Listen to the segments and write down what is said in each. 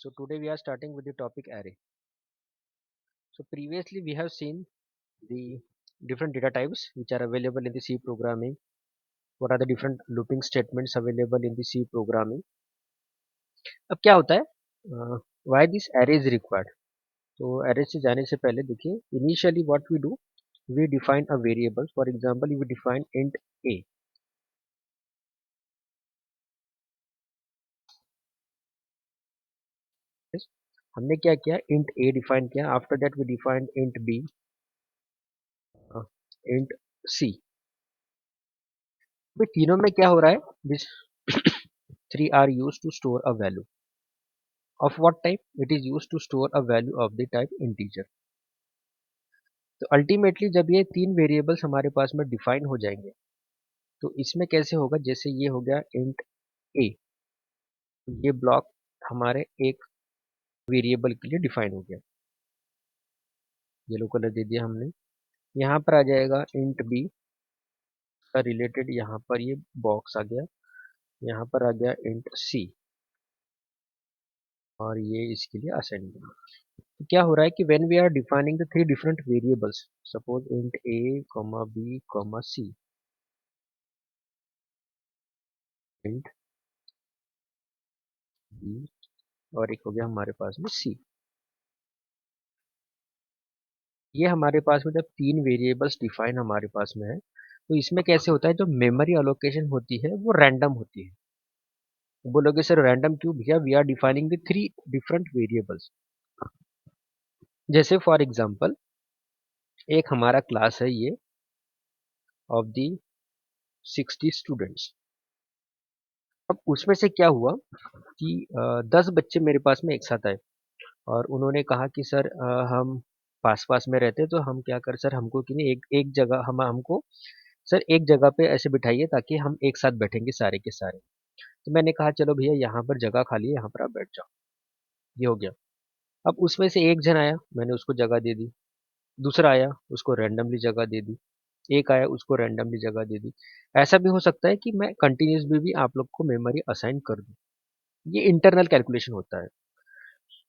So today we are starting with the topic array. So previously we have seen the different data types which are available in the C programming. What are the different looping statements available in the C programming? अब क्या होता है why this array is required? तो array से जाने से पहले देखिए initially what we do, we define a variable. For example, we define int a. Yes? हमने क्या किया, int a define किया. After that we defined int b, int c. तो तीनों में क्या हो रहा है, this three are used to store a value. Of what type? It is used to store a value of the type integer. तो ultimately जब ये तीन वेरिएबल्स हमारे पास में डिफाइन हो जाएंगे तो इसमें कैसे होगा, जैसे ये हो गया इंट ए, ये ब्लॉक हमारे एक वेरिएबल के लिए डिफाइन हो गया, येलो कलर दे दिया हमने. यहाँ पर आ जाएगा इंट बी का रिलेटेड, यहाँ पर ये बॉक्स आ गया, यहाँ पर आ गया इंट सी और ये इसके लिए असाइन किया. तो क्या हो रहा है कि when we are defining the three different variables, suppose int a comma b comma c, int b और एक हो गया हमारे पास में सी. ये हमारे पास में जब तीन वेरिएबल्स डिफाइन हमारे पास में है तो इसमें कैसे होता है, जो मेमोरी अलोकेशन होती है वो रैंडम होती है. बोलोगे सर रैंडम क्यों भैया, we are defining the three different variables. जैसे फॉर एग्जांपल एक हमारा क्लास है ये ऑफ दी 60 स्टूडेंट्स. अब उसमें से क्या हुआ कि 10 बच्चे मेरे पास में एक साथ आए और उन्होंने कहा कि सर हम पास पास में रहते हैं तो हम क्या कर, सर हमको कि नहीं एक एक जगह हमको सर एक जगह पे ऐसे बिठाइए ताकि हम एक साथ बैठेंगे सारे के सारे. तो मैंने कहा चलो भैया यहाँ पर जगह खाली है, यहाँ पर आप बैठ जाओ. ये हो गया. अब उसमें से एक जन आया, मैंने उसको जगह दे दी. दूसरा आया, उसको रैंडमली जगह दे दी. एक आया, उसको रैंडमली जगह दे दी. ऐसा भी हो सकता है कि मैं कंटिन्यूस भी आप लोग को मेमोरी असाइन कर दूं. ये इंटरनल कैलकुलेशन होता है.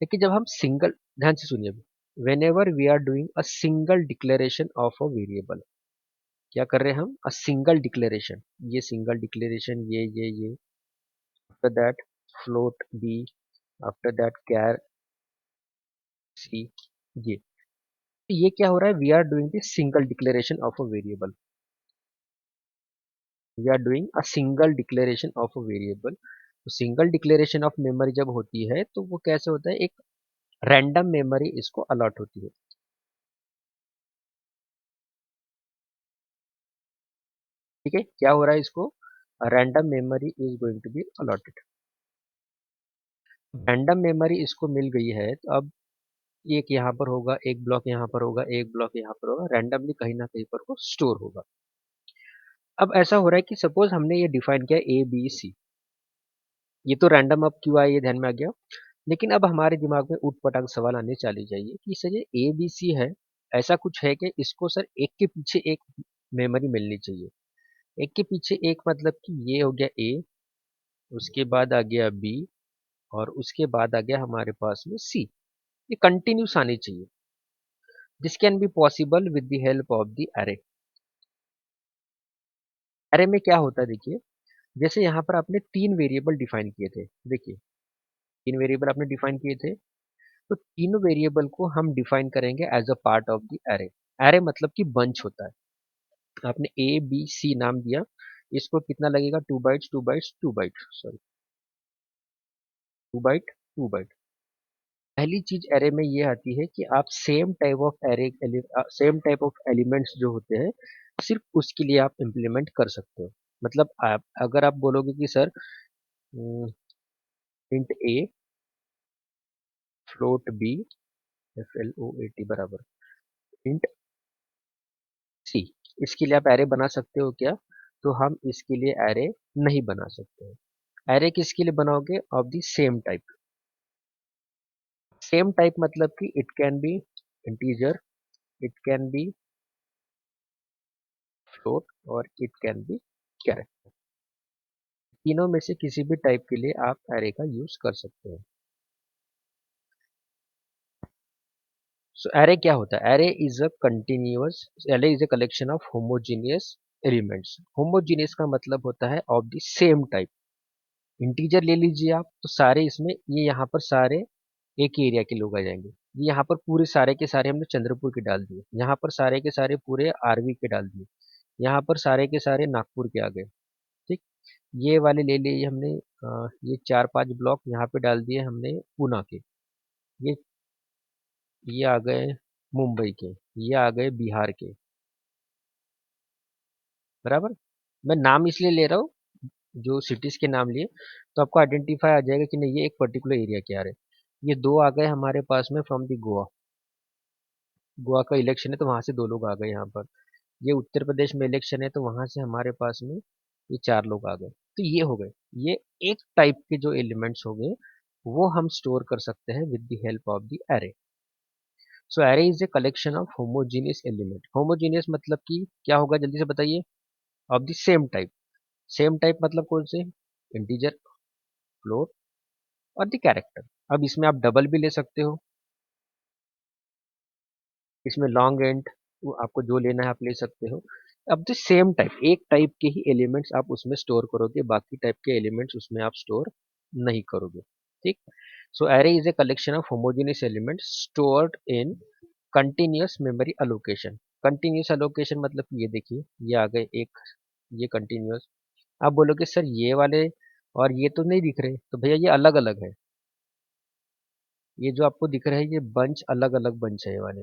लेकिन जब हम सिंगल, ध्यान से सुनिए, whenever we are doing a single declaration of a variable, क्या कर रहे हैं हम, अ सिंगल डिक्लेरेशन, ये सिंगल डिक्लेरेशन, ये after that float b, after that char c, ये क्या हो रहा है, we are doing the single declaration of a variable, we are doing a single declaration of a variable. तो single declaration of memory जब होती है तो वो कैसे होता है, एक रैंडम मेमोरी इसको अलॉट होती है. ठीक है, क्या हो रहा है इसको, random memory is going to be allotted. Random memory इसको मिल गई है तो अब एक यहाँ पर होगा, एक ब्लॉक यहाँ पर होगा, एक ब्लॉक यहाँ पर होगा, रैंडमली कहीं ना कहीं पर वो स्टोर होगा. अब ऐसा हो रहा है कि सपोज हमने ये डिफाइन किया ए बी सी, ये तो रैंडम अब क्यों आया ये ध्यान में आ गया. लेकिन अब हमारे दिमाग में ऊट पटांग सवाल आने चले जाइए कि सर ये ए बी सी है, ऐसा कुछ है कि इसको सर एक के पीछे एक मेमोरी मिलनी चाहिए. एक के पीछे एक मतलब कि ये हो गया ए, उसके बाद आ गया बी और उसके बाद आ गया हमारे पास में सी. ये कंटिन्यूस आनी चाहिए. This can be possible with the help of the अरे. अरे में क्या होता है देखिए, जैसे यहाँ पर आपने तीन वेरिएबल डिफाइन किए थे, देखिए तीन वेरिएबल आपने डिफाइन किए थे, तो तीनों वेरिएबल को हम डिफाइन करेंगे as a part of the array. Array मतलब कि बंच होता है. आपने ए बी सी नाम दिया, इसको कितना लगेगा, 2 bytes 2 bytes 2 byte, sorry 2 byte 2 byte. पहली चीज एरे में ये आती है कि आप same type of array, same type of elements जो होते हैं सिर्फ उसके लिए आप इम्प्लीमेंट कर सकते हो. मतलब आप अगर आप बोलोगे कि sir int a float b f l o a t बराबर इंट सी, इसके लिए आप एरे बना सकते हो क्या, तो हम इसके लिए एरे नहीं बना सकते हैं. एरे किसके लिए बनाओगे, of the same type. Same type मतलब कि it can be integer, it can be float और इट कैन बी कैरेक्टर. तीनों में से किसी भी टाइप के लिए आप एरे का यूज कर सकते हैं. सो एरे क्या होता है? Array is a collection of homogeneous elements. Homogeneous का मतलब होता है of the same type. Integer ले लीजिए आप, तो सारे इसमें, ये यहाँ पर सारे एक ही एरिया के लोग आ जाएंगे। ये यहाँ पर पूरे सारे के सारे हमने चंद्रपुर के डाल दिए, यहाँ पर सारे के सारे पूरे आरवी के डाल दिए, यहाँ पर सारे के सारे नागपुर के आ गए। ठीक, ये वाले ले लिए हमने, ये 4-5 ब्लॉक यहाँ पे डाल दिए हमने पूना के। ये आ गए मुंबई के, ये आ गए बिहार के। बराबर। मैं नाम इसलिए ले रहा हूँ, जो सिटीज के नाम लिए, तो आपको आइडेंटिफाई आ जाएगा कि नहीं ये एक पर्टिकुलर एरिया के आ रहे हैं। ये दो आ गए हमारे पास में फ्रॉम दी गोवा। गोवा का इलेक्शन है तो वहां से दो लोग आ गए यहाँ पर। ये उत्तर प्रदेश में इलेक्शन है तो वहां से हमारे पास में ये 4 लोग आ गए। तो ये हो गए, ये एक टाइप के जो एलिमेंट्स हो गए, वो हम स्टोर कर सकते हैं with the help of the array. So array is a collection of homogeneous element. Homogeneous मतलब कि क्या होगा, जल्दी से बताइए। Of the same type. Same type मतलब कौन से? इंटीजर, फ्लोट और द कैरेक्टर। अब इसमें आप डबल भी ले सकते हो, इसमें लॉन्ग एंड, वो आपको जो लेना है आप ले सकते हो। अब द सेम टाइप, एक टाइप के ही एलिमेंट्स आप उसमें स्टोर करोगे, बाकी टाइप के एलिमेंट्स उसमें आप स्टोर नहीं करोगे। ठीक। So array is a collection of homogeneous elements stored in continuous memory allocation. Continuous allocation मतलब कि ये देखिए, ये आ गए एक, ये कंटिन्यूअस। आप बोलोगे सर ये वाले और ये तो नहीं दिख रहे, तो भैया ये अलग अलग है। ये जो आपको दिख रहा है ये बंच अलग अलग बंच है ये वाले।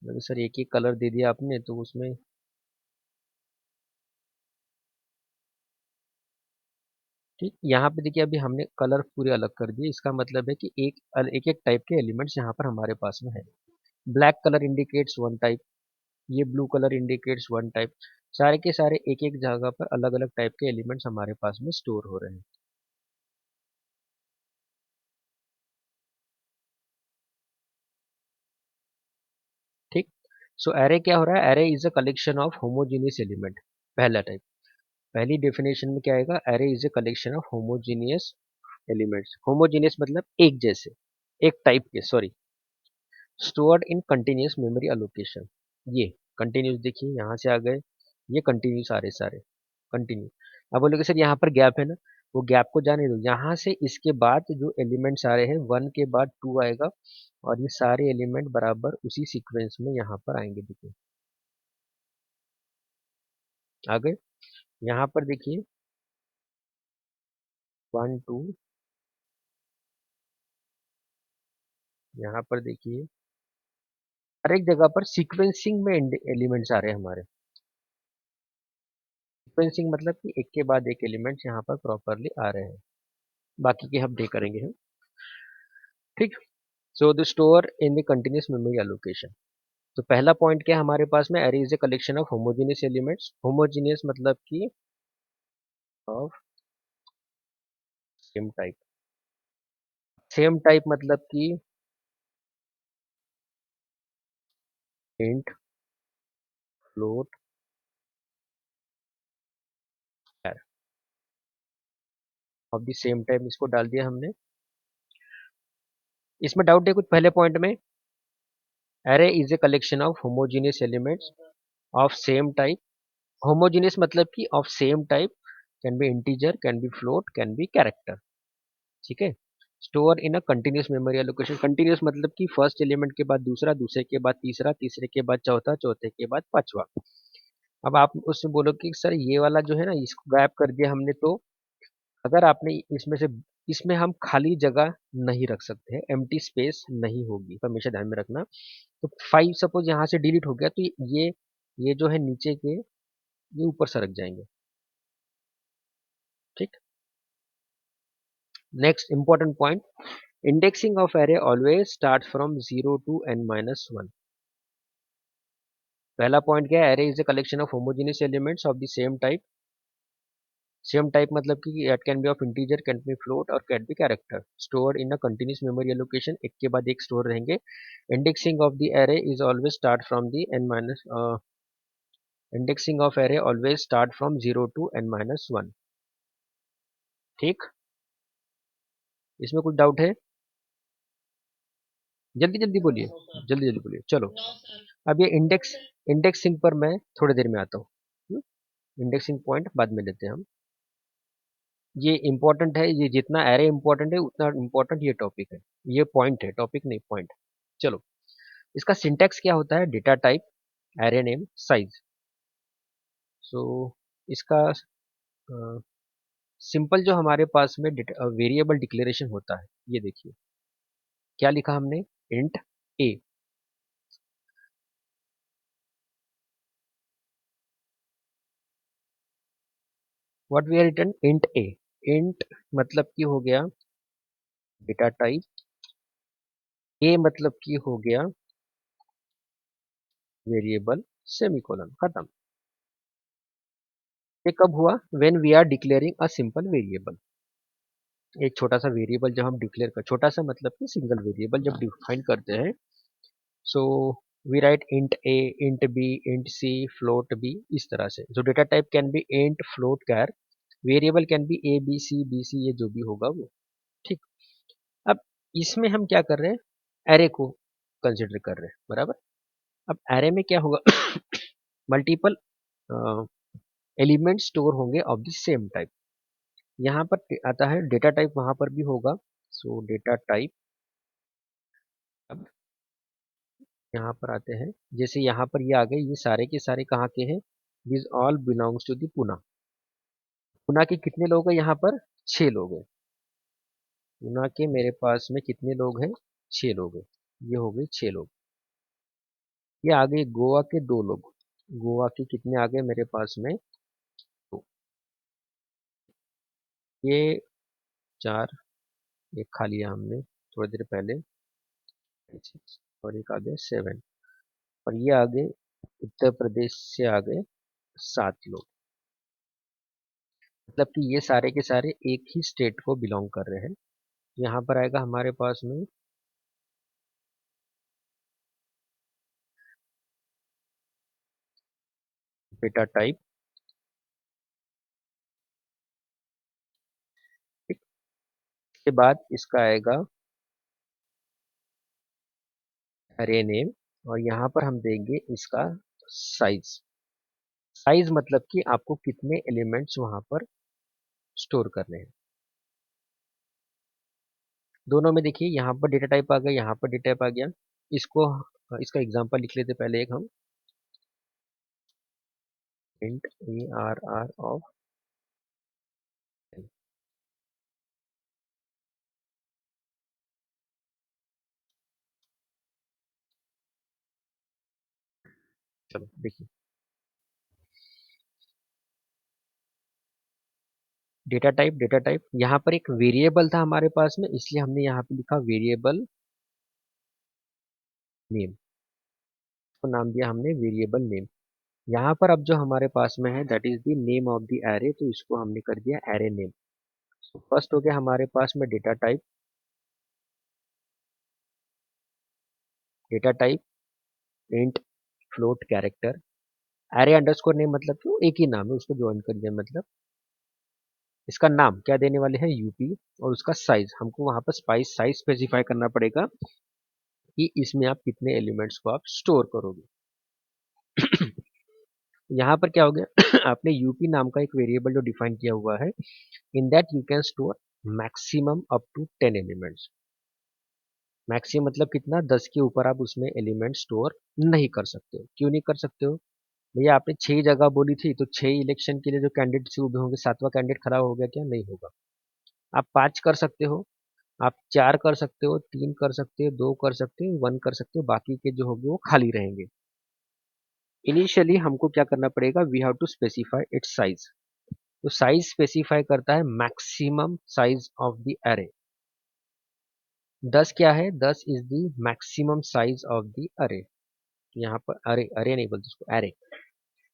मतलब सर एक ही कलर दे दिया आपने तो उसमें। ठीक, यहाँ पे देखिए अभी हमने कलर पूरे अलग कर दिए, इसका मतलब है कि एक एक टाइप के एलिमेंट्स यहाँ पर हमारे पास में है। Black colour indicates one type, ये blue colour indicates one type. सारे के सारे एक एक जगह पर अलग अलग टाइप के एलिमेंट्स हमारे पास में स्टोर हो रहे हैं। ठीक। सो एरे क्या हो रहा है? Array is a collection of homogeneous element. पहला टाइप, पहली डेफिनेशन में क्या आएगा? Array is a collection of homogeneous elements. Homogeneous मतलब एक जैसे, एक टाइप के, sorry, stored in continuous memory allocation. ये कंटिन्यूस देखिए यहाँ से आ गए, ये कंटिन्यूस आ रहे सारे, कंटिन्यू। अब बोलोगे सर यहाँ पर गैप है ना, वो गैप को जाने दो, यहाँ से इसके बाद जो एलिमेंट्स आ रहे हैं 1 के बाद 2 आएगा, और ये सारे एलिमेंट बराबर उसी सीक्वेंस में यहाँ पर आएंगे। देखिए आ गए, यहाँ पर देखिए 1 2, यहाँ पर देखिए हर एक जगह पर सीक्वेंसिंग में एलिमेंट्स आ रहे हैं हमारे। सीक्वेंसिंग मतलब कि एक के बाद एक एलिमेंट्स यहाँ पर प्रॉपरली आ रहे हैं, बाकी के हम डे करेंगे हम। ठीक। So the store in the continuous memory allocation. तो पहला पॉइंट क्या है हमारे पास में? Array is a collection of homogeneous elements. Homogeneous मतलब कि of same type. Same type मतलब कि int, float, of the same type, इसको डाल दिया हमने। इसमें डाउट है कुछ पहले पॉइंट में? Array is a collection of homogeneous elements of same type. Homogeneous मतलब कि of same type, can B integer, can be float, can be character. ठीक है। Store in a continuous memory allocation. Continuous मतलब कि first element के बाद दूसरा, दूसरे के बाद तीसरा, तीसरे के बाद चौथा, चौथे के बाद पांचवा। अब आप उसमें बोलो कि सर ये वाला जो है ना, इसको गायब कर दिया हमने, तो अगर आपने इसमें से, इसमें हम खाली जगह नहीं रख सकते हैं, एम्प्टी स्पेस नहीं होगी, तो हमेशा ध्यान में रखना। तो 5 सपोज यहाँ से डिलीट हो गया, तो ये जो है नीचे के, ये ऊपर सरक जाएंगे। ठीक। Next important point, indexing of array always starts from 0 to n minus 1। पहला पॉइंट क्या है? array is a collection of homogeneous elements of the same type। Same type मतलब कि it can be of integer, can be float और can be character, stored in a continuous memory allocation। एक के बाद एक store रहेंगे। indexing of the array is always start from the n minus indexing of array always start from 0 to n minus 1। ठीक। इसमें कुछ doubt है? जल्दी जल्दी बोलिए, जल्दी जल्दी बोलिए। चलो, अब ये इंडेक्सिंग पर मैं थोड़ी देर में आता हूँ। इंडेक्सिंग पॉइंट बाद में लेते हैं हम। ये इंपॉर्टेंट है, ये जितना एरे इंपॉर्टेंट है उतना इंपॉर्टेंट ये टॉपिक है। ये पॉइंट है, टॉपिक नहीं पॉइंट। चलो, इसका सिंटैक्स क्या होता है? Data type, array name, size. So इसका सिंपल जो हमारे पास में वेरिएबल डिक्लेरेशन होता है, ये देखिए क्या लिखा हमने, int a. What we are return, int a. Int मतलब की हो गया डेटा टाइप, ए मतलब की हो गया वेरिएबल, सेमीकोलन, खत्म। ये कब हुआ? When we are declaring a simple variable. एक छोटा सा वेरिएबल जब हम डिक्लेयर कर, छोटा सा मतलब कि सिंगल वेरिएबल जब डिफाइन करते हैं, so we write int a, int b, int c, float b, इस तरह से। जो data type can be int, float, char, variable can be a b c, b c, ये जो भी होगा वो। ठीक। अब इसमें हम क्या कर रहे हैं, एरे को कंसिडर कर रहे हैं, बराबर। अब एरे में क्या होगा मल्टीपल एलिमेंट स्टोर होंगे ऑफ द सेम टाइप। यहाँ पर आता है डेटा टाइप, वहां पर भी होगा। सो डेटा टाइप, अब यहाँ पर आते हैं, जैसे यहाँ पर ये आ गए, ये सारे के सारे कहाँ के हैं? This all belongs to the Pune. Pune के कितने लोग हैं यहाँ पर? 6 लोग हैं। पुना के मेरे पास में कितने लोग हैं? 6 लोग हैं। ये हो गए 6 लोग। ये आ गए गोवा के 2 लोग। गोवा के कितने आ गए मेरे पास में? तो ये 4, एक खा लिया हमने थोड़ी देर पहले, और एक आ गए 7, और ये आ गए उत्तर प्रदेश से आ गए 7 लोग। मतलब कि ये सारे के सारे एक ही स्टेट को बिलोंग कर रहे हैं। यहाँ पर आएगा हमारे पास में डेटा टाइप। ठीक। इसके बाद इसका आएगा एरे नेम, और यहाँ पर हम देंगे इसका साइज। साइज मतलब कि आपको कितने एलिमेंट्स वहां पर स्टोर करने हैं। दोनों में देखिए, यहाँ पर डेटा टाइप आ गया, यहाँ पर डेटा टाइप आ गया। इसको इसका एग्जांपल लिख लेते पहले एक हम, int a r r of. चलो देखिए, डेटा टाइप यहाँ पर एक वेरिएबल था हमारे पास में, इसलिए हमने यहाँ पे लिखा वेरिएबल नेम, तो नाम दिया हमने वेरिएबल नेम। यहाँ पर अब जो हमारे पास में है that is the name of the array, तो इसको हमने कर दिया एरे नेम। फर्स्ट हो गया हमारे पास में data type int, float, character. Array underscore name मतलब क्यों, एक ही नाम है, उसको ज्वाइन कर दिया। मतलब इसका नाम क्या देने वाले हैं, यूपी, और उसका साइज हमको वहां पर साइज स्पेसिफाई करना पड़ेगा कि इसमें आप कितने एलिमेंट्स को आप स्टोर करोगे। यहाँ पर क्या हो गया आपने यूपी नाम का एक वेरिएबल जो डिफाइन किया हुआ है, in that you can store maximum up to 10 elements. Maximum मतलब कितना, 10 के ऊपर आप उसमें एलिमेंट स्टोर नहीं कर सकते हो। क्यों नहीं कर सकते हो? भैया आपने 6 जगह बोली थी, तो 6 इलेक्शन के लिए जो कैंडिडेट उभे होंगे, 7वां कैंडिडेट खड़ा हो गया क्या? नहीं होगा। आप 5 कर सकते हो, आप 4 कर सकते हो, 3 कर सकते हो, 2 कर सकते हो, 1 कर सकते हो, बाकी के जो होंगे वो खाली रहेंगे। इनिशियली हमको क्या करना पड़ेगा, we have to specify its size. तो साइज स्पेसिफाई करता है maximum size of the array. 10 क्या है, 10 is the maximum size of the array. यहाँ पर अरे, अरे नहीं बोलते उसको, array.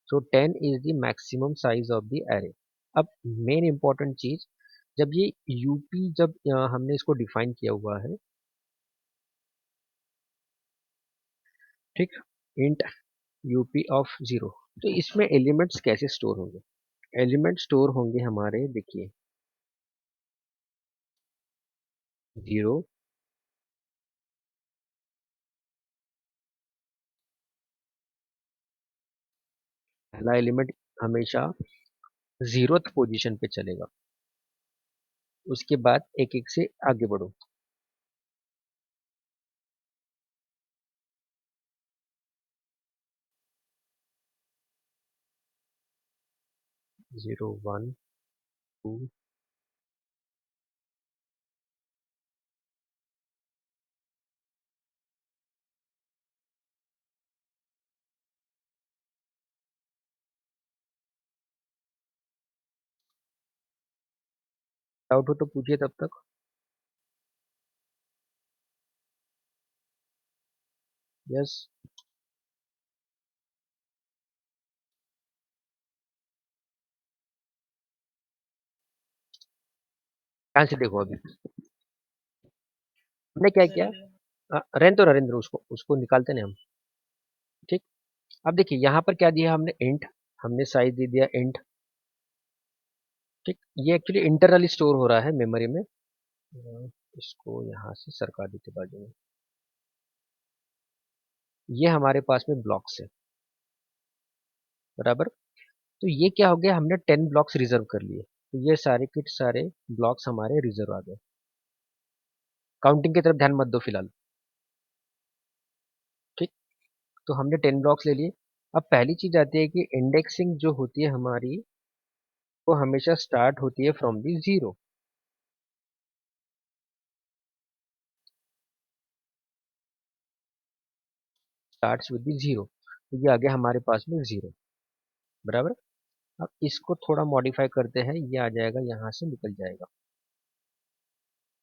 So 10 is the maximum size of the array. अब मेन इंपॉर्टेंट चीज, जब ये यूपी, जब हमने इसको डिफाइन किया हुआ है, ठीक, इंट यूपी ऑफ 0, तो इसमें एलिमेंट्स कैसे स्टोर होंगे? एलिमेंट स्टोर होंगे हमारे, देखिए, 0, पहला एलिमेंट हमेशा 0th पोजीशन पे चलेगा, उसके बाद एक एक से आगे बढ़ो। जीरो, वन, टू, डाउट हो तो पूछिए तब तक। यस, ध्यान से देखो। अभी हमने क्या किया, रहने दो नरेंद्र, उसको उसको निकालते नहीं हम। ठीक, अब देखिए यहाँ पर क्या दिया हमने, इंट, हमने साइज दे दिया इंट। ठीक, ये एक्चुअली इंटरनली स्टोर हो रहा है मेमोरी में। इसको यहाँ से सरका देते बाजू में। ये हमारे पास में ब्लॉक्स है, बराबर। तो ये क्या हो गया, हमने 10 ब्लॉक्स रिजर्व कर लिए, तो ये सारे के सारे ब्लॉक्स हमारे रिजर्व आ गए। काउंटिंग की तरफ ध्यान मत दो फिलहाल। ठीक, तो हमने 10 ब्लॉक्स ले लिए। अब पहली चीज आती है कि इंडेक्सिंग जो होती है हमारी, वो हमेशा स्टार्ट होती है from the zero. Starts with the zero, तो ये आ गया हमारे पास में जीरो, बराबर। अब इसको थोड़ा मॉडिफाई करते हैं, ये आ जाएगा, यहाँ से निकल जाएगा,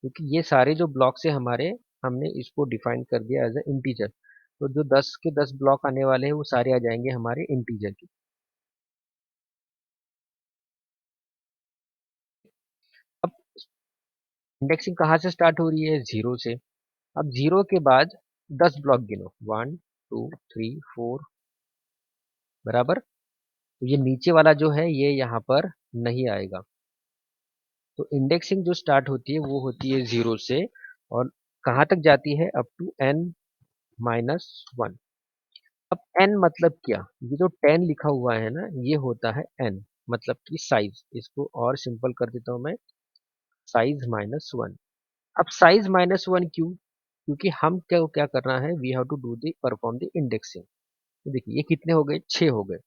क्योंकि ये सारे जो ब्लॉक्स है हमारे, हमने इसको डिफाइन कर दिया एज ए इंटीजर। तो जो 10 के 10 ब्लॉक आने वाले हैं वो सारे आ जाएंगे हमारे इंटीजर के। अब इंडेक्सिंग कहाँ से स्टार्ट हो रही है, जीरो से। अब जीरो के बाद 10 ब्लॉक गिनो, 1, 2, 3, 4, बराबर। तो ये नीचे वाला जो है ये यहाँ पर नहीं आएगा। तो इंडेक्सिंग जो स्टार्ट होती है वो होती है जीरो से, और कहाँ तक जाती है, अप टू n-1। अब n मतलब क्या, ये जो 10 लिखा हुआ है ना, ये होता है n, मतलब कि साइज। इसको और सिंपल कर देता हूँ मैं, साइज -1। अब साइज-1 क्यों, क्योंकि हम क्या क्या करना है, we have to do the perform the indexing. तो देखिए ये कितने हो गए, 6 हो गए।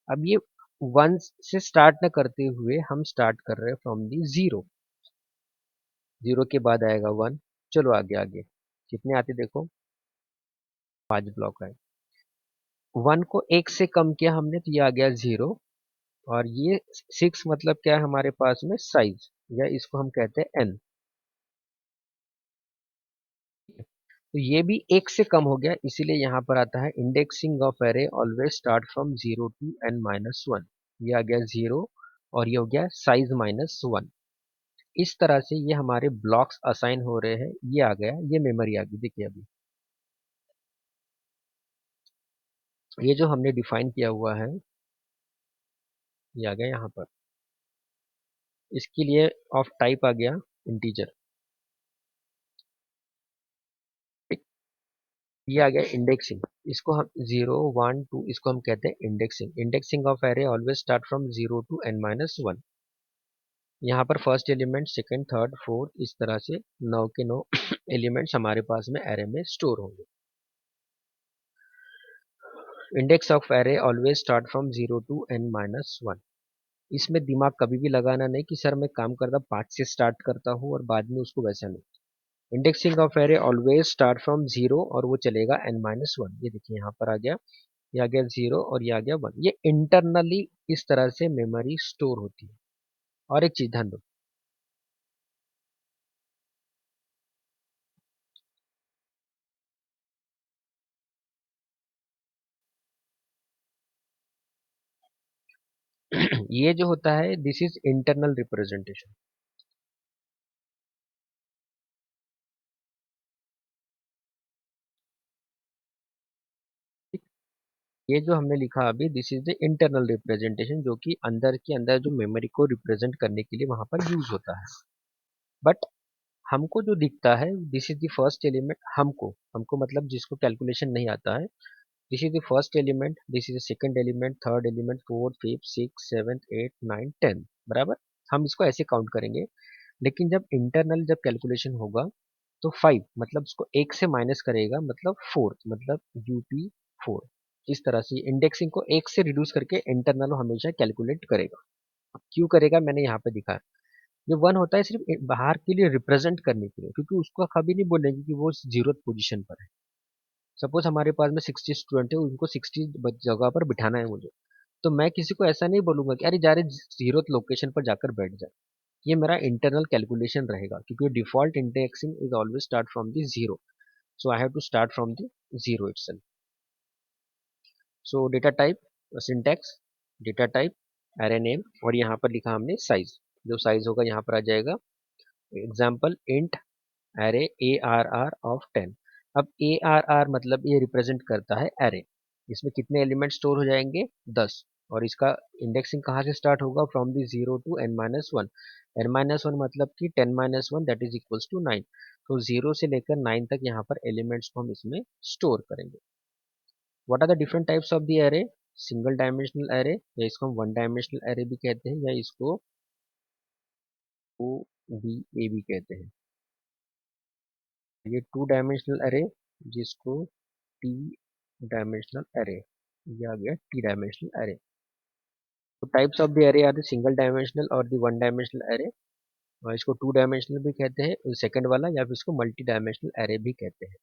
अब ये 1 से स्टार्ट न करते हुए हम स्टार्ट कर रहे हैं फ्रॉम दी जीरो। जीरो के बाद आएगा 1। चलो आगे आगे कितने आते देखो, 5 ब्लॉक आए। 1 को 1 से कम किया हमने, तो ये आ गया जीरो। और ये 6 मतलब क्या है हमारे पास में, साइज, या इसको हम कहते हैं n। तो ये भी 1 से कम हो गया, इसीलिए यहाँ पर आता है indexing of array always start from zero to n-1। ये आ गया जीरो, और ये हो गया साइज-1। इस तरह से ये हमारे ब्लॉक्स असाइन हो रहे हैं। ये आ गया, ये मेमोरी आ गई। देखिए अभी ये जो हमने डिफाइन किया हुआ है, ये आ गया यहाँ पर। इसके लिए ऑफ टाइप आ गया इंटीजर। ये आ गया इंडेक्सिंग। इसको हम 0, 1, 2, इसको हम कहते हैं indexing. Indexing of array always start from zero to n-1। यहाँ पर first element, second, third, fourth, इस तरह से 9 के 9 एलिमेंट्स हमारे पास में एरे में स्टोर होंगे। Index of array always start from zero to n-1। इसमें दिमाग कभी भी लगाना नहीं कि सर मैं काम करता 5 से स्टार्ट करता हूँ और बाद में उसको वैसा नहीं। Indexing of array always start from zero, और वो चलेगा n-1। ये देखिए यहाँ पर आ गया, ये आ गया जीरो, और ये आ गया 1। ये इंटरनली इस तरह से मेमोरी स्टोर होती है। और एक चीज ध्यान दो, ये जो होता है दिस इज इंटरनल रिप्रेजेंटेशन। ये जो हमने लिखा अभी, this is the internal representation, जो कि अंदर के अंदर जो मेमोरी को रिप्रेजेंट करने के लिए वहां पर यूज होता है। बट हमको जो दिखता है, this is the first element. हमको हमको मतलब जिसको कैलकुलेशन नहीं आता है, this is the first element, this is the second element, third element, fourth, fifth, six, seventh, eight, nine, 10, बराबर। हम इसको ऐसे काउंट करेंगे। लेकिन जब इंटरनल जब कैलकुलेशन होगा तो 5 मतलब उसको एक से माइनस करेगा, मतलब फोर्थ, मतलब यूपी 4। इस तरह से इंडेक्सिंग को एक से रिड्यूस करके इंटरनल हमेशा कैलकुलेट करेगा। क्यों करेगा, मैंने यहाँ पे दिखा। ये वन होता है सिर्फ बाहर के लिए रिप्रेजेंट करने के लिए, क्योंकि उसको कभी नहीं बोलेंगे कि वो जीरो पोजीशन पर है। सपोज हमारे पास में 60 स्टूडेंट है, उनको 60 जगह पर बिठाना है मुझे, तो मैं किसी को ऐसा नहीं बोलूंगा कि अरे जा रहे जीरो लोकेशन पर जाकर बैठ जाए। ये मेरा इंटरनल कैलकुलेशन रहेगा, क्योंकि default indexing is always start from the zero. So I have to start from the zero itself. So data type, syntax, data type, array name, और यहाँ पर लिखा हमने साइज। जो साइज होगा यहाँ पर आ जाएगा। Example int array ARR of 10। अब ARR मतलब ये रिप्रेजेंट करता है एरे। इसमें कितने एलिमेंट स्टोर हो जाएंगे, 10। और इसका इंडेक्सिंग कहाँ से स्टार्ट होगा, from the 0 to n-1। n-1 मतलब कि 10-1 दैट इज इक्वल्स टू 9। तो 0 से लेकर 9 तक यहाँ पर एलिमेंट्स को हम इसमें स्टोर करेंगे। What are the different types of the array, single dimensional array, या इसको हम वन डायमेंशनल एरे भी कहते हैं, या इसको ODA भी कहते हैं। ये टू डायमेंशनल एरे, जिसको टी डायमेंशनल एरे, ये आ गया टी डायमेंशनल एरे। तो types of the array are the single dimensional और द वन डायमेंशनल एरे। और इसको टू डायमेंशनल भी कहते हैं सेकंड वाला, या फिर इसको मल्टी डायमेंशनल एरे भी कहते हैं।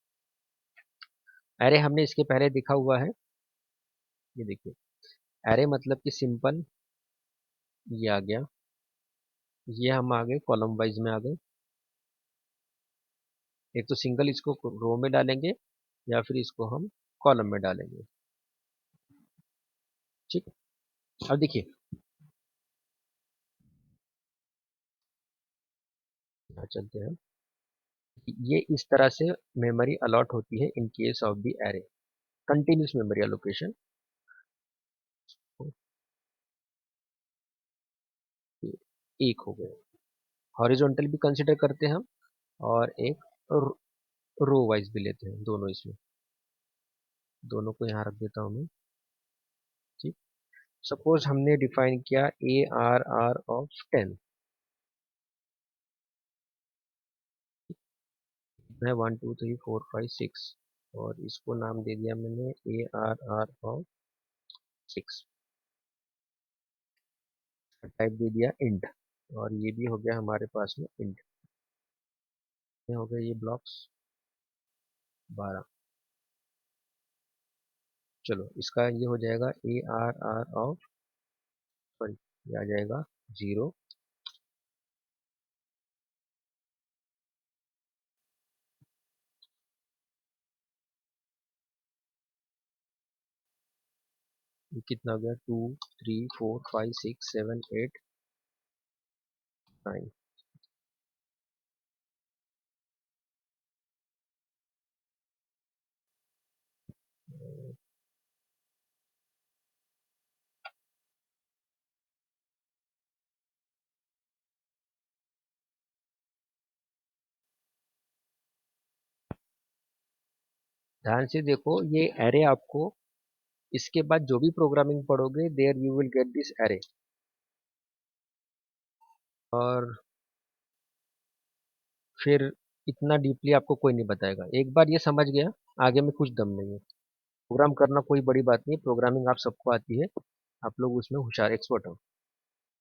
एरे हमने इसके पहले देखा हुआ है। ये देखिए, एरे मतलब कि सिंपल, ये आ गया। ये हम आ गए कॉलम वाइज में आ गए। एक तो सिंगल इसको रो में डालेंगे, या फिर इसको हम कॉलम में डालेंगे। ठीक। अब देखिए, यहाँ चलते हैं। ये इस तरह से मेमोरी अलॉट होती है in case of the array, continuous memory allocation. एक हो गया। हॉरिजॉन्टल भी कंसिडर करते हैं हम, और एक रो वाइज भी लेते हैं, दोनों इसमें। दोनों को यहाँ रख देता हूँ मैं। ठीक। सपोज हमने डिफाइन किया ARR ऑफ 10 है, 1 2 3 4 5 6, और इसको नाम दे दिया मैंने ARR ऑफ 6। टाइप दे दिया इंट, और ये भी हो गया हमारे पास में इंट। ये हो गए ये ब्लॉक्स 12। चलो इसका ये हो जाएगा ARR ऑफ, सॉरी, ये आ जाएगा 0। ये कितना हो गया, 2 3 4 5 6 7 8 9। ध्यान से देखो, ये एरे आपको इसके बाद जो भी प्रोग्रामिंग पढ़ोगे there you will get this array. और फिर इतना डीपली आपको कोई नहीं बताएगा, एक बार ये समझ गया, आगे में कुछ दम नहीं है। प्रोग्राम करना कोई बड़ी बात नहीं है, प्रोग्रामिंग आप सबको आती है, आप लोग उसमें होशियार एक्सपर्ट हो।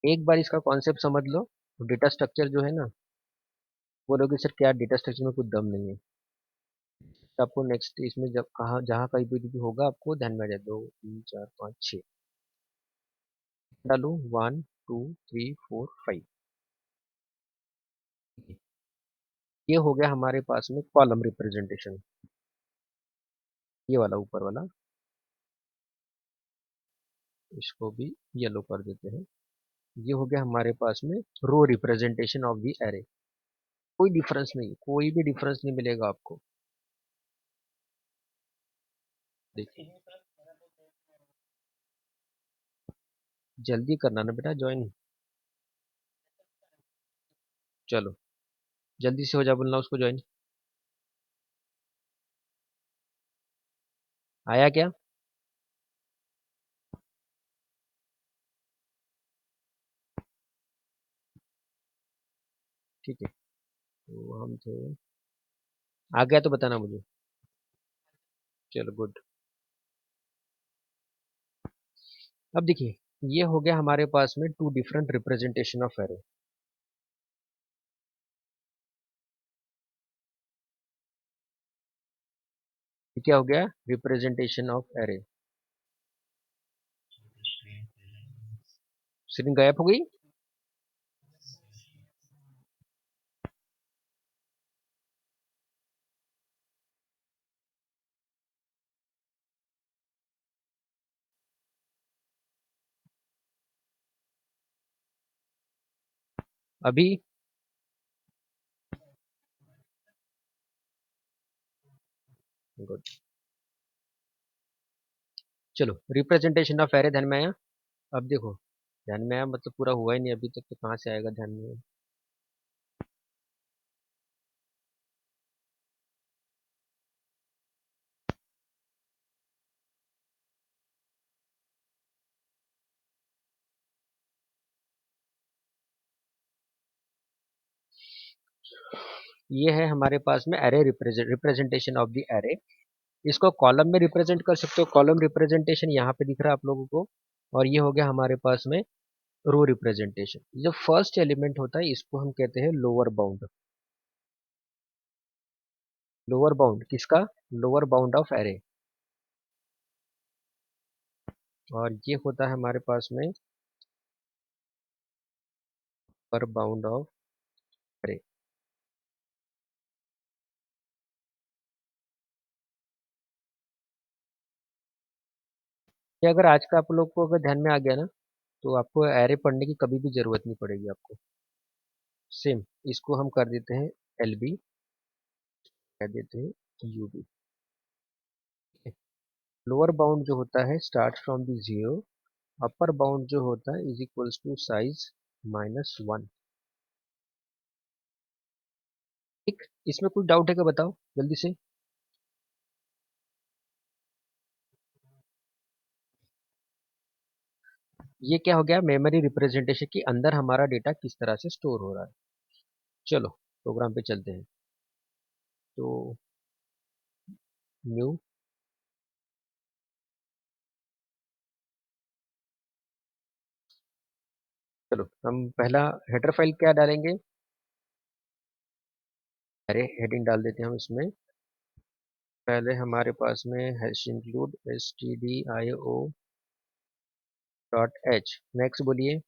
एक बार इसका कॉन्सेप्ट समझ लो, तो डेटा स्ट्रक्चर जो है ना, बोलोगे सर क्या डेटा स्ट्रक्चर में कुछ दम नहीं है। तो आपको नेक्स्ट इसमें जब कहाँ जहाँ कहीं भी होगा आपको ध्यान में आ जाए। 2 3 4 5 6 डालू, 1 2 3 4 5। ये हो गया हमारे पास में कॉलम रिप्रेजेंटेशन, ये वाला ऊपर वाला। इसको भी येलो कर देते हैं। ये हो गया हमारे पास में रो रिप्रेजेंटेशन ऑफ द एरे। कोई डिफरेंस नहीं, कोई भी डिफरेंस नहीं मिलेगा आपको। देखिए, जल्दी करना ना बेटा ज्वाइन। चलो जल्दी से हो जा, बोलना उसको ज्वाइन। आया क्या? ठीक है, तो हम थे, आ गया तो बताना मुझे। चलो गुड। अब देखिए, ये हो गया हमारे पास में two different representation of array. ये क्या हो गया? Representation of array. स्क्रीन गायब हो गई। अभी गुड। चलो, रिप्रेजेंटेशन ऑफ एरे ध्यान में आया। अब देखो, ध्यान में आया मतलब पूरा हुआ ही नहीं अभी तक, तो कहाँ से आएगा ध्यान में? ये है हमारे पास में array representation of the array. इसको कॉलम में रिप्रेजेंट कर सकते हो, कॉलम रिप्रेजेंटेशन यहाँ पे दिख रहा है आप लोगों को। और ये हो गया हमारे पास में रो रिप्रेजेंटेशन। जो फर्स्ट एलिमेंट होता है इसको हम कहते हैं लोअर बाउंड। लोअर बाउंड किसका? Lower bound of array. और ये होता है हमारे पास में अपर बाउंड ऑफ एरे। ये अगर आज का आप लोग को अगर ध्यान में आ गया ना, तो आपको एरे पढ़ने की कभी भी जरूरत नहीं पड़ेगी आपको। सेम इसको हम कर देते हैं एल बी, कह देते हैं यू बी। लोअर बाउंड जो होता है start from the zero, upper bound जो होता है इज इक्वल्स टू साइज -1। ठीक, इसमें कुछ डाउट है क्या बताओ जल्दी से। ये क्या हो गया? मेमोरी रिप्रेजेंटेशन के अंदर हमारा डेटा किस तरह से स्टोर हो रहा है। चलो प्रोग्राम पे चलते हैं। तो न्यू, चलो हम पहला हेडर फाइल क्या डालेंगे? अरे हेडिंग डाल देते हैं हम इसमें। पहले हमारे पास में hash include stdio dot H. Next बोलिए।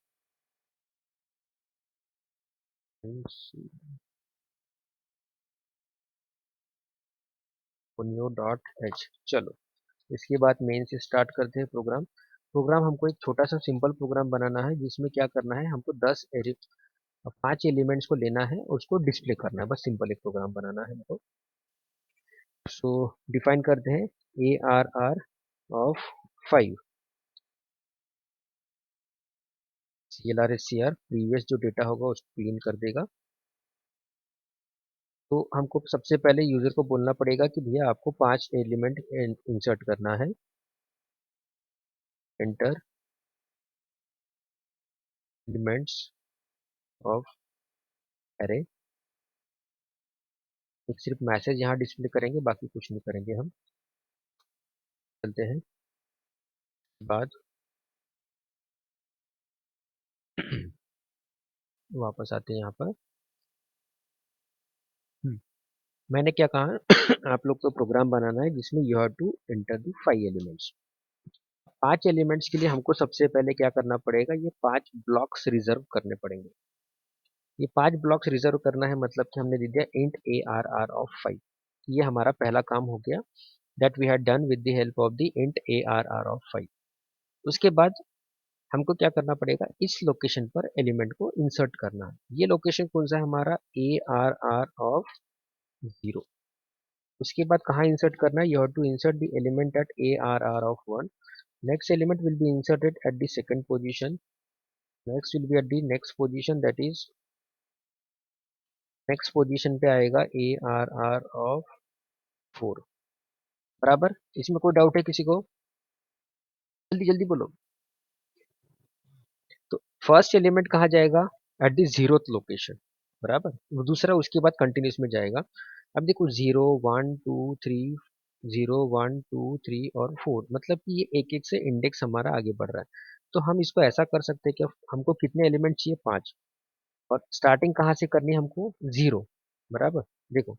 Dot H. चलो, इसके बाद मेन से स्टार्ट करते हैं प्रोग्राम। प्रोग्राम हमको एक छोटा सा सिंपल प्रोग्राम बनाना है, जिसमें क्या करना है, हमको 5 एलिमेंट्स को लेना है और उसको डिस्प्ले करना है। बस सिंपल एक प्रोग्राम बनाना है हमको। सो डिफाइन करते हैं ARR ऑफ 5। CLR प्रीवियस जो डेटा होगा उसको क्लीन कर देगा। तो हमको सबसे पहले यूजर को बोलना पड़ेगा कि भैया आपको 5 एलिमेंट इंसर्ट करना है। Enter elements of array. एक सिर्फ मैसेज यहाँ डिस्प्ले करेंगे, बाकी कुछ नहीं करेंगे हम। चलते हैं बाद वापस आते हैं यहाँ पर। हम्म, मैंने क्या कहा आप लोग को प्रोग्राम बनाना है जिसमें you have to enter the 5 elements. 5 elements के लिए हमको सबसे पहले क्या करना पड़ेगा, ये 5 ब्लॉक्स रिजर्व करने पड़ेंगे। ये 5 ब्लॉक्स रिजर्व करना है मतलब कि हमने दे दिया इंट ARR ऑफ 5। ये हमारा पहला काम हो गया, that we had done with the help of the int ARR of 5। उसके बाद हमको क्या करना पड़ेगा, इस लोकेशन पर एलिमेंट को इंसर्ट करना है। ये लोकेशन कौन सा है हमारा? ARR of 0। उसके बाद कहाँ इंसर्ट करना है? You have to insert the element at ARR of 1। Next element will be inserted at the second position. Next will be at the next position, that is next position पे आएगा ARR of 4। बराबर। इसमें कोई doubt है किसी को? जल्दी जल्दी बोलो। तो फर्स्ट एलिमेंट कहाँ जाएगा? At the zeroth location. बराबर। वो दूसरा उसके बाद कंटिन्यूस में जाएगा। अब देखो 0 1 2 3, 0 1 2 3 और 4, मतलब कि ये एक एक से इंडेक्स हमारा आगे बढ़ रहा है। तो हम इसको ऐसा कर सकते हैं कि हमको कितने एलिमेंट चाहिए, 5। और स्टार्टिंग कहाँ से करनी है हमको, 0। बराबर। देखो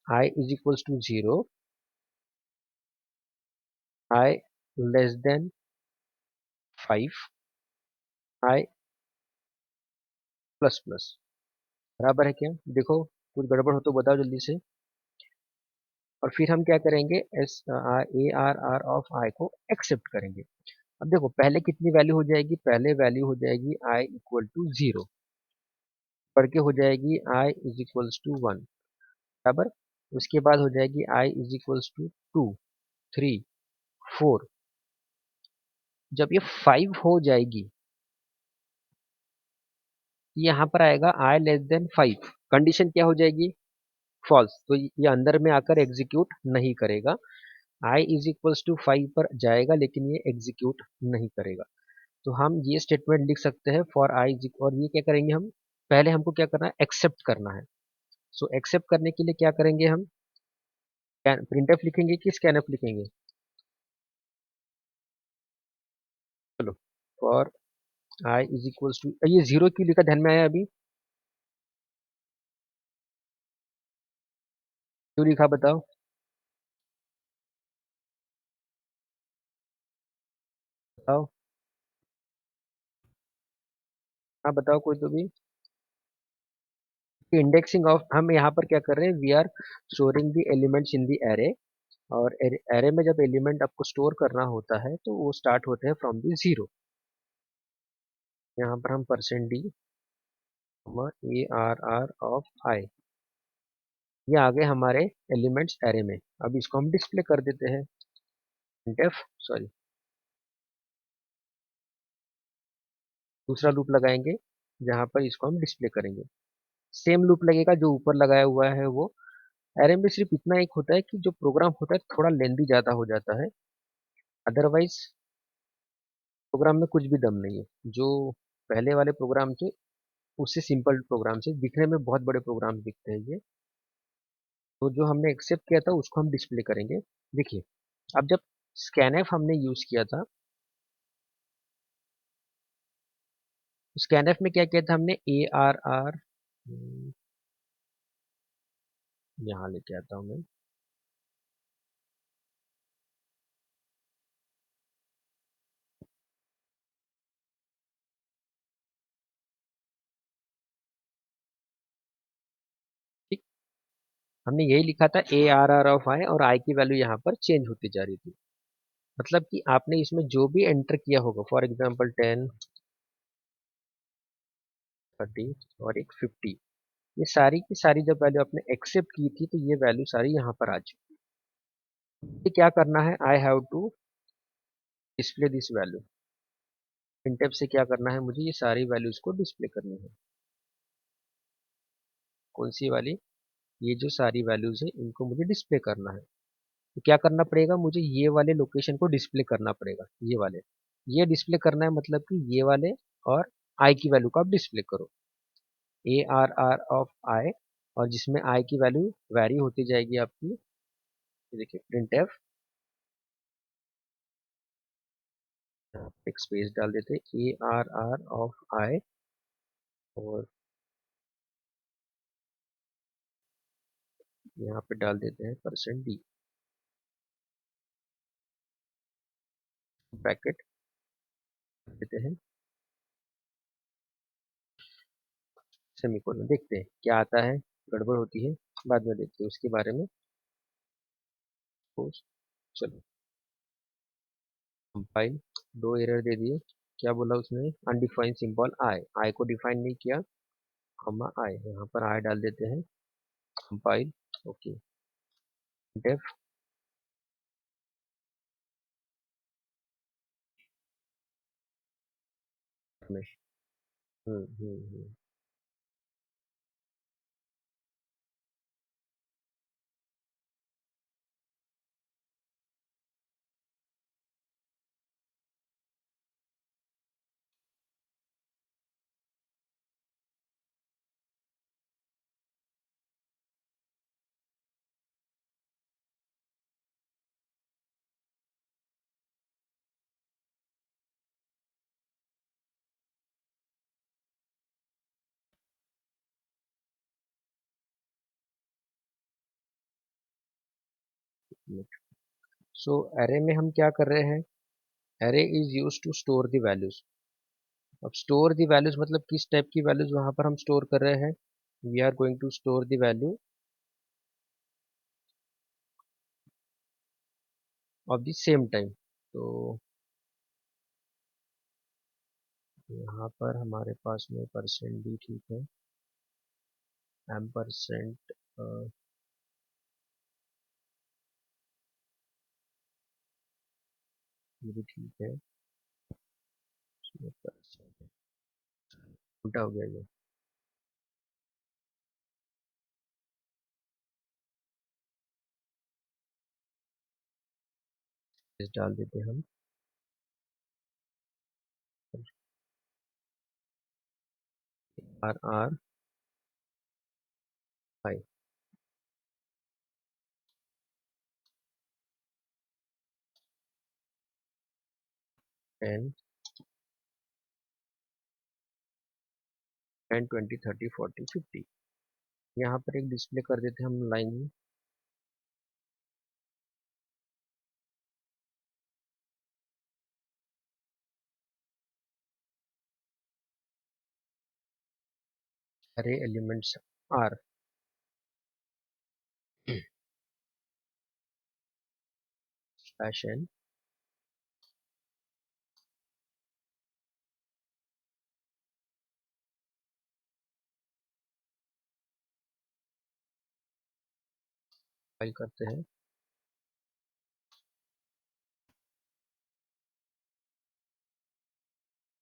I is equals to 0, I less than 5, I plus plus. बराबर है क्या? देखो कुछ गड़बड़ हो तो बताओ जल्दी से। और फिर हम क्या करेंगे, एस ARR ऑफ आई को एक्सेप्ट करेंगे। अब देखो पहले कितनी वैल्यू हो जाएगी, पहले वैल्यू हो जाएगी आई इक्वल टू 0, पढ़ के हो जाएगी आई इज इक्वल्स टू 1। बराबर। उसके बाद हो जाएगी आई इज इक्वल्स टू 2, 3, 4। जब ये 5 हो जाएगी, यहाँ पर आएगा आई लेस देन 5। कंडीशन क्या हो जाएगी, फॉल्स। तो ये अंदर में आकर एग्जीक्यूट नहीं करेगा। आई इज इक्वल्स टू 5 पर जाएगा लेकिन ये एग्जीक्यूट नहीं करेगा। तो हम ये स्टेटमेंट लिख सकते हैं फॉर आई इज, और ये क्या करेंगे हम, पहले हमको क्या करना है, एक्सेप्ट करना है। सो एक्सेप्ट करने के लिए क्या करेंगे हम, प्रिंटफ लिखेंगे कि स्कैनफ लिखेंगे। चलो, for i is equals to, ये जीरो क्यों लिखा, ध्यान में आया अभी? क्यों लिखा बताओ? बताओ। हाँ बताओ कोई तो भी। इंडेक्सिंग ऑफ, हम यहाँ पर क्या कर रहे हैं, we are storing the elements in the array. और एरे में जब एलिमेंट आपको स्टोर करना होता है तो वो स्टार्ट होते हैं फ्रॉम द जीरो। यहाँ पर हम %d ARR ऑफ आई, ये आ गए हमारे एलिमेंट्स एरे में। अब इसको हम डिस्प्ले कर देते हैं, printf, सॉरी, दूसरा लूप लगाएंगे जहाँ पर इसको हम डिस्प्ले करेंगे। सेम लूप लगेगा जो ऊपर लगाया हुआ है वो। एरे में सिर्फ इतना एक होता है कि जो प्रोग्राम होता है थोड़ा लेंदी ज़्यादा हो जाता है, अदरवाइज प्रोग्राम में कुछ भी दम नहीं है। जो पहले वाले प्रोग्राम थे उससे सिंपल प्रोग्राम से दिखने में बहुत बड़े प्रोग्राम दिखते हैं ये। तो जो हमने एक्सेप्ट किया था उसको हम डिस्प्ले करेंगे। देखिए, अब जब स्कैनफ हमने यूज़ किया था, स्कैनफ में क्या किया था हमने, ARR, यहाँ लेके आता हूँ मैं। ठीक, हमने यही लिखा था ARR ऑफ आई, और आई की वैल्यू यहाँ पर चेंज होती जा रही थी। मतलब कि आपने इसमें जो भी एंटर किया होगा, फॉर एग्जांपल 10, 30 और एक 50, ये सारी की सारी जब वैल्यू आपने एक्सेप्ट की थी तो ये वैल्यू सारी यहाँ पर आ चुकी है। ये क्या करना है, I have to display this value. printf से क्या करना है, मुझे ये सारी वैल्यूज को डिस्प्ले करनी है। कौन सी वाली, ये जो सारी वैल्यूज है इनको मुझे डिस्प्ले करना है। तो क्या करना पड़ेगा, मुझे ये वाले लोकेशन को डिस्प्ले करना पड़ेगा, ये वाले। ये डिस्प्ले करना है मतलब कि ये वाले, और आई की वैल्यू को आप डिस्प्ले करो, ARR ऑफ आई, और जिसमें आई की वैल्यू वैरी होती जाएगी आपकी। ये देखिए printf, एक स्पेस डाल देते ARR ऑफ आई, और यहाँ पे डाल देते हैं %d, ब्रैकेट देते हैं, सेमीकोलन। देखते हैं क्या आता है, गड़बड़ होती है बाद में देखते हैं उसके बारे में। तो चलो, कंपाइल, दो एरर दे दिए। क्या बोला उसने, अनडिफाइंड सिंबल आई, आई को डिफाइन नहीं किया, कॉमा आई, यहाँ पर आई डाल देते हैं, कंपाइल, ओके, डेफ में। हम्म। मिनट। सो एरे में हम क्या कर रहे हैं, array is use to store the values. अब स्टोर द वैल्यूज मतलब किस टाइप की वैल्यूज वहां पर हम स्टोर कर रहे हैं, we are going to store the value of the same time. तो यहाँ पर हमारे पास में परसेंट भी ठीक है, एम परसेंट ये भी ठीक है, परसेंट उल्टा हो गया ये, इस डाल देते हम आर आर आई 10 10 20 30 40 50। यहाँ पर एक डिस्प्ले कर देते हम लाइन में, array elements are slash n, file करते हैं,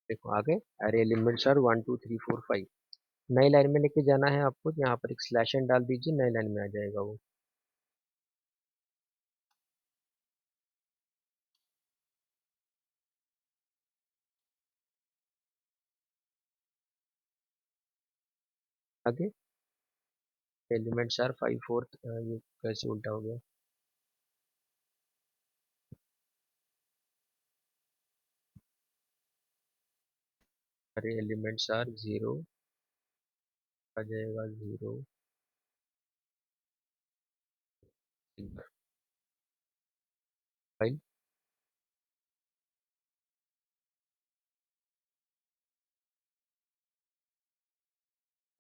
देखो आगे अरे एलिमेंट्स आर 1 2 3 4 5। नई लाइन में लेके जाना है आपको, यहाँ पर एक स्लैश एन डाल दीजिए, नई लाइन में आ जाएगा वो। आगे एलिमेंट्स आर 5 4, ये कैसे उल्टा हो गया, अरे एलिमेंट्स आर 0 आ जाएगा 0 फाइल।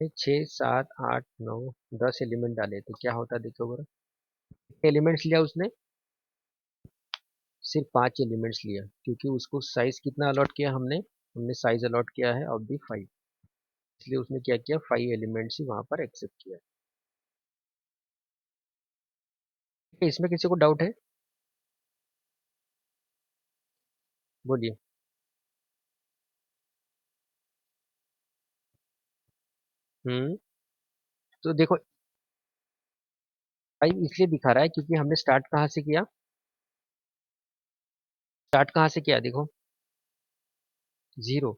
6 7 8 9 10 एलिमेंट डाले तो क्या होता देखो बरा, एलिमेंट्स लिया उसने, सिर्फ 5 एलिमेंट्स लिया, क्योंकि उसको साइज कितना अलॉट किया हमने, हमने साइज अलॉट किया है ऑफ दी 5, इसलिए उसने क्या किया 5 एलिमेंट्स ही वहां पर एक्सेप्ट किया। इसमें किसी को डाउट है, बोलिए। हम्म। तो देखो 5 इसलिए दिखा रहा है क्योंकि हमने स्टार्ट कहाँ से किया, स्टार्ट कहाँ से किया देखो, 0,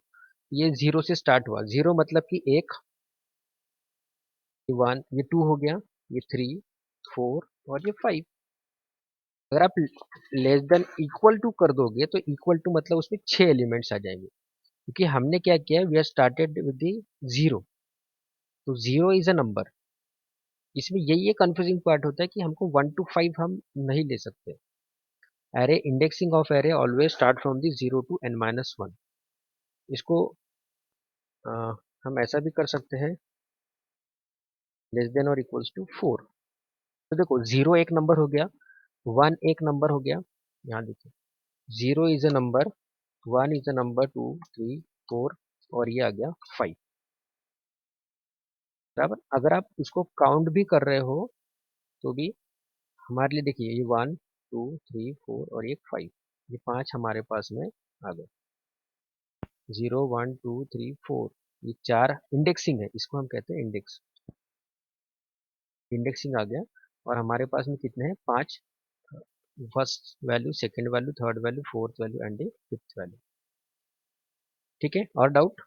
ये 0 से स्टार्ट हुआ, 0 मतलब कि एक, ये 1, ये 2 हो गया, ये 3 4 और ये 5। अगर आप लेस देन इक्वल टू कर दोगे तो इक्वल टू मतलब उसमें 6 एलिमेंट्स आ जाएंगे, क्योंकि हमने क्या किया, we are started with the 0, तो 0 इज अ नंबर। इसमें यही एक कंफ्यूजिंग पार्ट होता है कि हमको 1 to 5 हम नहीं ले सकते। Array indexing of array always start from the 0 to n-1। इसको अ, हम ऐसा भी कर सकते हैं, लेस देन और इक्वल्स टू 4। तो देखो 0 एक नंबर हो गया, 1 एक नंबर हो गया, यहाँ देखिए 0 is a number, 1 is a number, 2 3 4 और ये आ गया 5। बराबर, अगर आप इसको काउंट भी कर रहे हो तो भी हमारे लिए देखिए, ये 1 2 3 4 और ये 5, ये 5 हमारे पास में आ गए। 0 1 2 3 4, ये 4 इंडेक्सिंग है, इसको हम कहते हैं इंडेक्स, इंडेक्सिंग आ गया। और हमारे पास में कितने हैं, 5, first value, second value, third value, fourth value and fifth value. ठीक है, और डाउट?